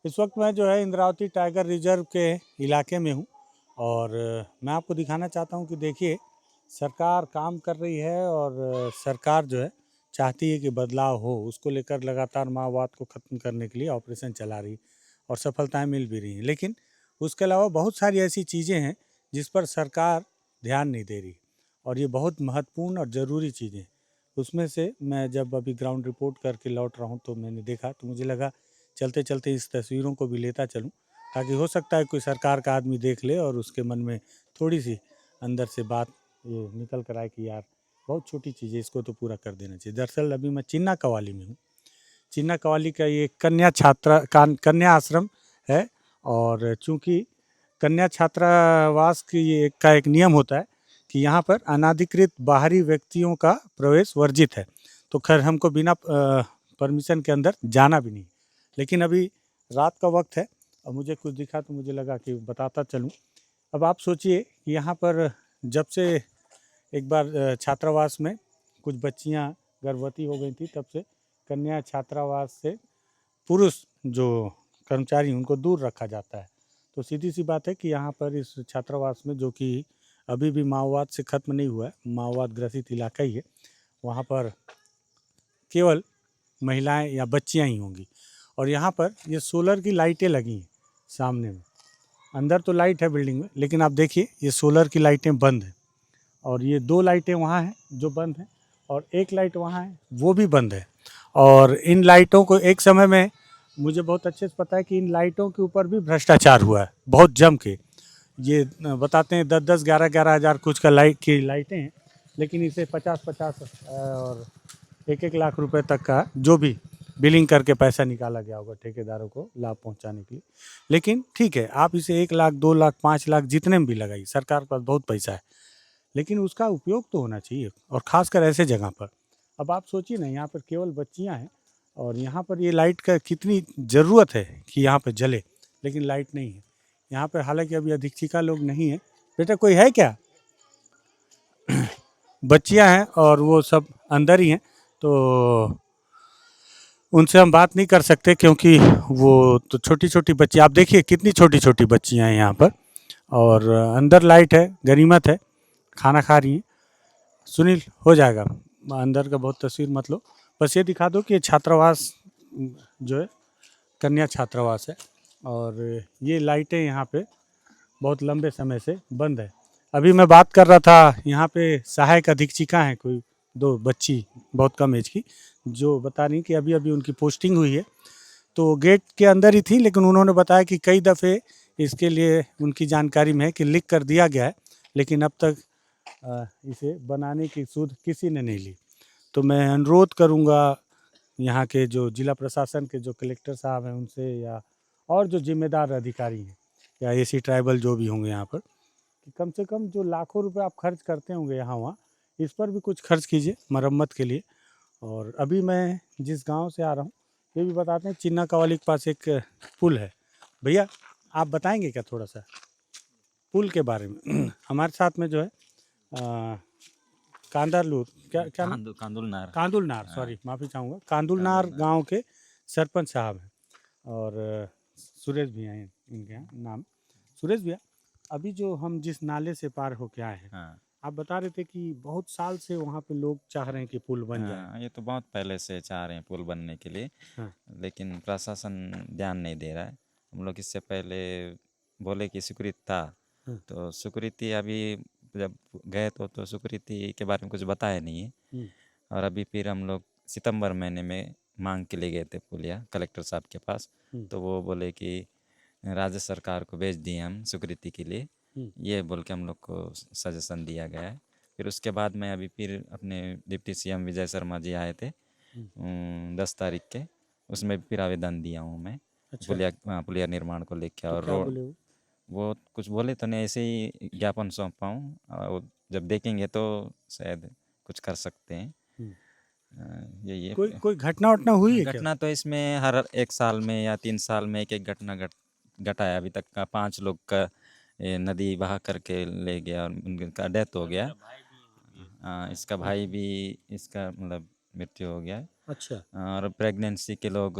इस वक्त मैं जो है इंद्रावती टाइगर रिजर्व के इलाके में हूँ और मैं आपको दिखाना चाहता हूँ कि देखिए सरकार काम कर रही है और सरकार जो है चाहती है कि बदलाव हो, उसको लेकर लगातार माओवाद को ख़त्म करने के लिए ऑपरेशन चला रही है और सफलताएं मिल भी रही हैं। लेकिन उसके अलावा बहुत सारी ऐसी चीज़ें हैं जिस पर सरकार ध्यान नहीं दे रही और ये बहुत महत्वपूर्ण और ज़रूरी चीज़ें हैं। उसमें से मैं जब अभी ग्राउंड रिपोर्ट करके लौट रहा हूँ तो मैंने देखा तो मुझे लगा चलते चलते इस तस्वीरों को भी लेता चलूं, ताकि हो सकता है कोई सरकार का आदमी देख ले और उसके मन में थोड़ी सी अंदर से बात ये निकल कर आए कि यार बहुत छोटी चीज़ है, इसको तो पूरा कर देना चाहिए। दरअसल अभी मैं चिन्ना कवाली में हूँ। चिन्ना कवाली का ये कन्या आश्रम है और चूँकि कन्या छात्रावास की ये का एक नियम होता है कि यहाँ पर अनाधिकृत बाहरी व्यक्तियों का प्रवेश वर्जित है। तो खैर हमको बिना परमिशन के अंदर जाना भी नहीं। लेकिन अभी रात का वक्त है और मुझे कुछ दिखा तो मुझे लगा कि बताता चलूँ। अब आप सोचिए कि यहाँ पर जब से एक बार छात्रावास में कुछ बच्चियाँ गर्भवती हो गई थी, तब से कन्या छात्रावास से पुरुष जो कर्मचारी उनको दूर रखा जाता है। तो सीधी सी बात है कि यहाँ पर इस छात्रावास में, जो कि अभी भी माओवाद से ख़त्म नहीं हुआ है, माओवाद ग्रसित इलाका ही है, वहाँ पर केवल महिलाएं या बच्चियां ही होंगी। और यहाँ पर ये सोलर की लाइटें लगी हैं सामने में। अंदर तो लाइट है बिल्डिंग में, लेकिन आप देखिए ये सोलर की लाइटें बंद हैं और ये 2 लाइटें वहाँ हैं जो बंद हैं और एक लाइट वहाँ है वो भी बंद है। और इन लाइटों को एक समय में, मुझे बहुत अच्छे से पता है कि इन लाइटों के ऊपर भी भ्रष्टाचार हुआ है बहुत जम के। ये बताते हैं 10-10, 11-11 हज़ार कुछ का लाइट की लाइटें हैं, लेकिन इसे 50-50 और 1-1 लाख रुपए तक का जो भी बिलिंग करके पैसा निकाला गया होगा ठेकेदारों को लाभ पहुंचाने के लिए। लेकिन ठीक है, आप इसे 1 लाख, 2 लाख, 5 लाख जितने में भी लगाइए, सरकार के पास बहुत पैसा है, लेकिन उसका उपयोग तो होना चाहिए और ख़ासकर ऐसे जगह पर। अब आप सोचिए ना, यहाँ पर केवल बच्चियाँ हैं और यहाँ पर ये लाइट का कितनी ज़रूरत है कि यहाँ पर जले, लेकिन लाइट नहीं है यहाँ पर। हालांकि अभी अधीक्षिका लोग नहीं है। बेटा कोई है क्या? बच्चियाँ हैं और वो सब अंदर ही हैं, तो उनसे हम बात नहीं कर सकते क्योंकि वो तो छोटी छोटी बच्ची, आप देखिए कितनी छोटी छोटी बच्चियाँ हैं यहाँ पर। और अंदर लाइट है, गनीमत है, खाना खा रही हैं। सुनील हो जाएगा, अंदर का बहुत तस्वीर मत लो, बस ये दिखा दो कि ये छात्रावास जो है कन्या छात्रावास है और ये लाइटें यहाँ पे बहुत लंबे समय से बंद है। अभी मैं बात कर रहा था, यहाँ पे सहायक अधीक्षिका हैं कोई 2 बच्ची बहुत कम एज की, जो बता रही कि अभी अभी उनकी पोस्टिंग हुई है। तो गेट के अंदर ही थी, लेकिन उन्होंने बताया कि कई दफ़े इसके लिए उनकी जानकारी में है कि लिख कर दिया गया है, लेकिन अब तक इसे बनाने की सूद किसी ने नहीं ली। तो मैं अनुरोध करूँगा यहाँ के जो जिला प्रशासन के जो कलेक्टर साहब हैं उनसे, या और जो जिम्मेदार अधिकारी हैं या एसी ट्राइबल जो भी होंगे यहाँ पर, कि कम से कम जो लाखों रुपए आप खर्च करते होंगे यहाँ वहाँ, इस पर भी कुछ खर्च कीजिए मरम्मत के लिए। और अभी मैं जिस गांव से आ रहा हूँ ये भी बताते हैं, चिन्ना कवाली के पास एक पुल है। भैया आप बताएंगे क्या थोड़ा सा पुल के बारे में? हमारे साथ में जो है कांदारलूर, क्या क्या नाम? कांदुलनार। कांदुलनार, हाँ, सॉरी माफ़ी चाहूँगा, कांदुलनार कांदुलनार। गांव के सरपंच साहब हैं और सुरेश भैया हैं इनके यहाँ नाम। सुरेश भैया, अभी जो हम जिस नाले से पार होके आए हैं, हाँ, आप बता रहे थे कि बहुत साल से वहाँ पे लोग चाह रहे हैं कि पुल बन जाए। हाँ, ये तो बहुत पहले से चाह रहे हैं पुल बनने के लिए, हाँ। लेकिन प्रशासन ध्यान नहीं दे रहा है। हम लोग इससे पहले बोले कि स्वीकृत था, हाँ। तो स्वीकृति अभी जब गए तो स्वीकृति के बारे में कुछ बताया नहीं है। हम्म। और अभी फिर हम लोग सितंबर महीने में मांग के लिए गए थे पुलिया कलेक्टर साहब के पास, हम्म। तो वो बोले कि राज्य सरकार को भेज दिए हम स्वीकृति के लिए, हम्म। ये बोल के हम लोग को सजेशन दिया गया है। फिर उसके बाद में अभी फिर अपने डिप्टी सीएम विजय शर्मा जी आए थे हम्म। 10 तारीख के, उसमें भी फिर आवेदन दिया हूँ मैं अच्छा, पुलिया निर्माण को लेकर। तो और क्या रोड बोले वो? वो कुछ बोले तो नहीं, ऐसे ही ज्ञापन सौंपा हूँ, और जब देखेंगे तो शायद कुछ कर सकते हैं। हम्म। यही है। कोई कोई घटना वटना हुई है क्या? घटना तो इसमें हर 1 साल में या 3 साल में एक एक घटना घटा है। अभी तक का 5 लोग का ये नदी बहा करके ले गया और उनका डेथ हो गया। हाँ, इसका भाई भी, इसका मतलब मृत्यु हो गया है। अच्छा। और प्रेगनेंसी के लोग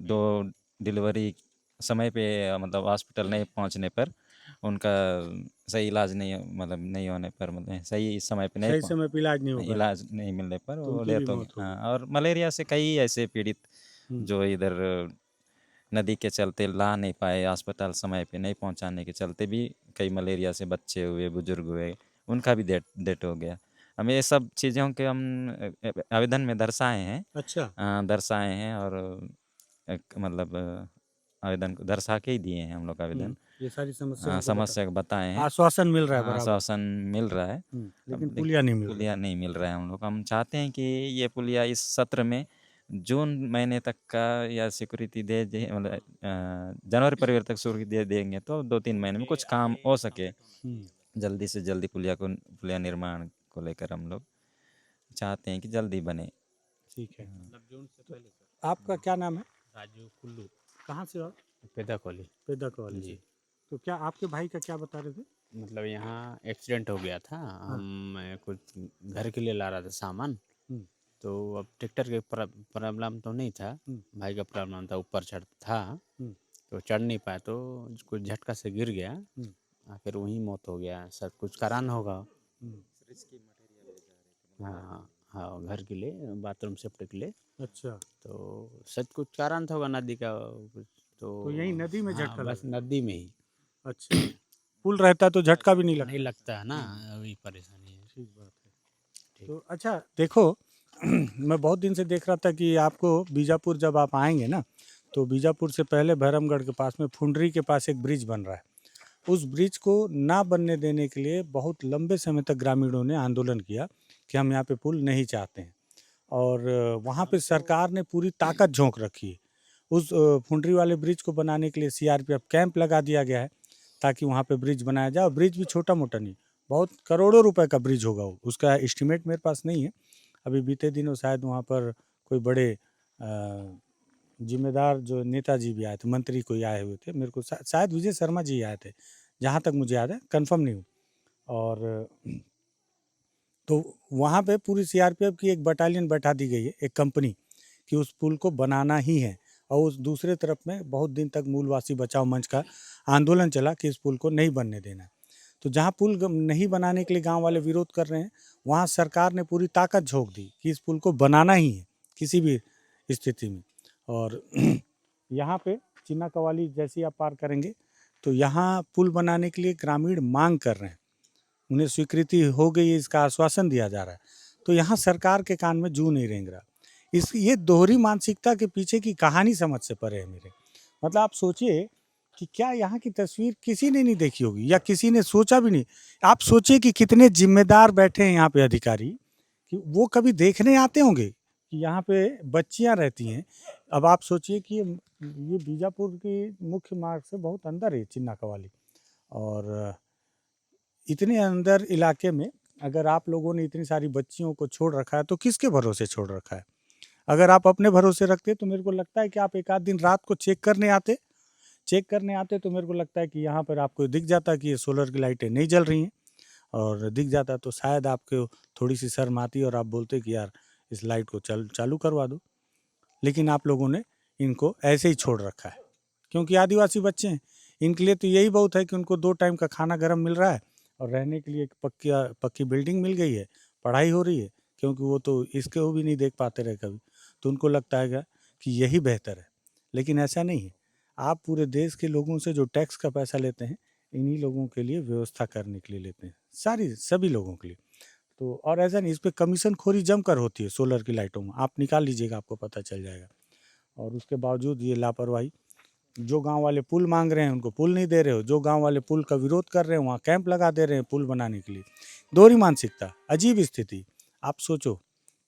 2 डिलीवरी समय पे मतलब हॉस्पिटल नहीं पहुंचने पर उनका सही इलाज नहीं मतलब नहीं होने पर मतलब सही समय पे नहीं सही समय पे इलाज नहीं हो पाया इलाज नहीं मिलने पर तो वो उनकी भी डेथ हो मौत गई। हो गई। हाँ, और मलेरिया से कई ऐसे पीड़ित हम्म, जो इधर नदी के चलते ला नहीं पाए अस्पताल समय पे नहीं पहुंचाने के चलते भी कई मलेरिया से बच्चे हुए बुजुर्ग हुए उनका भी डेट डेट हो गया। हमें ये सब चीज़ों के हम आवेदन में दर्शाए हैं। अच्छा। दर्शाए हैं और एक मतलब आवेदन को दर्शा के ही दिए हैं हम लोग आवेदन। ये सारी समस्या उनको बता, समस्या को बताए हैं। आश्वासन मिल रहा है बराबर। आश्वासन मिल रहा है। लेकिन अब देख पुलिया नहीं मिल रहा है। पुलिया नहीं मिल रहा है हम लोग। हम चाहते हैं कि ये पुलिया इस सत्र में जून महीने तक का या सिक्योरिटी दे दे मतलब जनवरी फरवरी तक सिक्योरिटी दे देंगे तो 2-3 महीने में कुछ काम हो सके। हम्म, जल्दी से जल्दी पुलिया निर्माण को लेकर हम लोग चाहते हैं कि जल्दी बने। ठीक है। तो आपका क्या नाम है? राजू कुल्लू कहाँ से हो आप? पेदा कॉलेज पेदा कॉलेज से। जी। तो क्या आपके भाई का क्या बता रहे थे? मतलब यहाँ एक्सीडेंट हो गया था। हाँ। मैं कुछ घर के लिए ला रहा था सामान, हम्म, तो अब ट्रैक्टर के प्रॉब्लम तो नहीं था, हम्म, भाई का प्रॉब्लम था, ऊपर चढ़ था हम्म, तो चढ़ नहीं पाया, तो कुछ झटका से गिर गया, हम्म, फिर वहीं मौत हो गया। सर कुछ कारण होगा। हम्म। हाँ हाँ, घर के लिए बाथरूम सेफ्टी के लिए, अच्छा, तो शायद कुछ कारण था होगा नदी का कुछ, तो यही तो नदी में हाँ झटका बस लगा? नदी में ही। अच्छा, पुल रहता तो झटका भी नहीं नहीं लगता। लगता है ना, अभी परेशानी है। ठीक बात है। ठीक। तो अच्छा देखो, मैं बहुत दिन से देख रहा था कि आपको बीजापुर जब आप आएंगे ना, तो बीजापुर से पहले भैरमगढ़ के पास में फुंडरी के पास एक ब्रिज बन रहा है। उस ब्रिज को ना बनने देने के लिए बहुत लंबे समय तक ग्रामीणों ने आंदोलन किया कि हम यहाँ पे पुल नहीं चाहते हैं। और वहाँ पे सरकार ने पूरी ताकत झोंक रखी है। उस फुंडरी वाले ब्रिज को बनाने के लिए सीआरपीएफ कैंप लगा दिया गया है ताकि वहाँ पे ब्रिज बनाया जाए। और ब्रिज भी छोटा मोटा नहीं, बहुत करोड़ों रुपए का ब्रिज होगा वो। उसका एस्टिमेट मेरे पास नहीं है। अभी बीते दिनों शायद वहाँ पर कोई बड़े जिम्मेदार जो नेताजी भी आए थे, मंत्री कोई आए हुए थे, मेरे को शायद विजय शर्मा जी आए थे, जहाँ तक मुझे याद है, कंफर्म नहीं हूँ। और तो वहाँ पे पूरी सीआरपीएफ की एक बटालियन बैठा दी गई है, एक कंपनी, कि उस पुल को बनाना ही है। और उस दूसरे तरफ में बहुत दिन तक मूलवासी बचाओ मंच का आंदोलन चला कि इस पुल को नहीं बनने देना है। तो जहाँ पुल नहीं बनाने के लिए गांव वाले विरोध कर रहे हैं, वहाँ सरकार ने पूरी ताकत झोंक दी कि इस पुल को बनाना ही है किसी भी स्थिति में। और यहाँ पे चिन्ना कवाली जैसे ही आप पार करेंगे तो यहाँ पुल बनाने के लिए ग्रामीण मांग कर रहे हैं, उन्हें स्वीकृति हो गई है, इसका आश्वासन दिया जा रहा है। तो यहाँ सरकार के कान में जू नहीं रेंग रहा। इस ये दोहरी मानसिकता के पीछे की कहानी समझ से परे है मेरे। मतलब आप सोचिए कि क्या यहाँ की तस्वीर किसी ने नहीं देखी होगी या किसी ने सोचा भी नहीं। आप सोचिए कि कितने जिम्मेदार बैठे हैं यहाँ पे अधिकारी, कि वो कभी देखने आते होंगे कि यहाँ पे बच्चियाँ रहती हैं। अब आप सोचिए कि ये बीजापुर की मुख्य मार्ग से बहुत अंदर है चिन्ना कवाली, और इतने अंदर इलाके में अगर आप लोगों ने इतनी सारी बच्चियों को छोड़ रखा है तो किसके भरोसे छोड़ रखा है? अगर आप अपने भरोसे रखते तो मेरे को लगता है कि आप एक आध दिन रात को चेक करने आते तो मेरे को लगता है कि यहाँ पर आपको दिख जाता कि ये सोलर की लाइटें नहीं जल रही हैं। और दिख जाता तो शायद आपको थोड़ी सी शर्म आती और आप बोलते कि यार इस लाइट को चालू करवा दो। लेकिन आप लोगों ने इनको ऐसे ही छोड़ रखा है, क्योंकि आदिवासी बच्चे हैं, इनके लिए तो यही बहुत है कि उनको 2 टाइम का खाना गर्म मिल रहा है और रहने के लिए एक पक्की बिल्डिंग मिल गई है, पढ़ाई हो रही है, क्योंकि वो तो इसको भी नहीं देख पाते रहे कभी। तो उनको लगता है कि यही बेहतर है, लेकिन ऐसा नहीं है। आप पूरे देश के लोगों से जो टैक्स का पैसा लेते हैं, इन्हीं लोगों के लिए व्यवस्था करने के लिए लेते हैं, सभी लोगों के लिए। तो और ऐसा नहीं, इस पे कमीशनखोरी जमकर होती है सोलर की लाइटों में, आप निकाल लीजिएगा, आपको पता चल जाएगा। और उसके बावजूद ये लापरवाही, जो गांव वाले पुल मांग रहे हैं उनको पुल नहीं दे रहे हो, जो गांव वाले पुल का विरोध कर रहे हैं वहाँ कैंप लगा दे रहे हैं पुल बनाने के लिए। दोहरी मानसिकता, अजीब स्थिति। आप सोचो,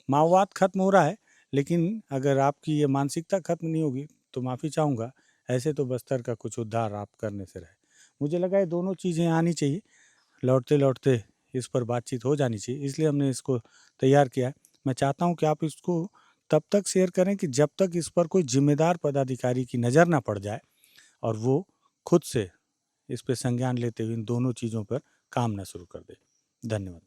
माओवाद खत्म हो रहा है, लेकिन अगर आपकी ये मानसिकता खत्म नहीं होगी तो माफ़ी चाहूँगा, ऐसे तो बस्तर का कुछ उद्धार आप करने से रहे। मुझे लगा ये दोनों चीज़ें आनी चाहिए, लौटते लौटते इस पर बातचीत हो जानी चाहिए, इसलिए हमने इसको तैयार किया है। मैं चाहता हूँ कि आप इसको तब तक शेयर करें कि जब तक इस पर कोई जिम्मेदार पदाधिकारी की नज़र ना पड़ जाए और वो खुद से इस पे संज्ञान लेते हुए इन दोनों चीज़ों पर काम ना शुरू कर दे। धन्यवाद।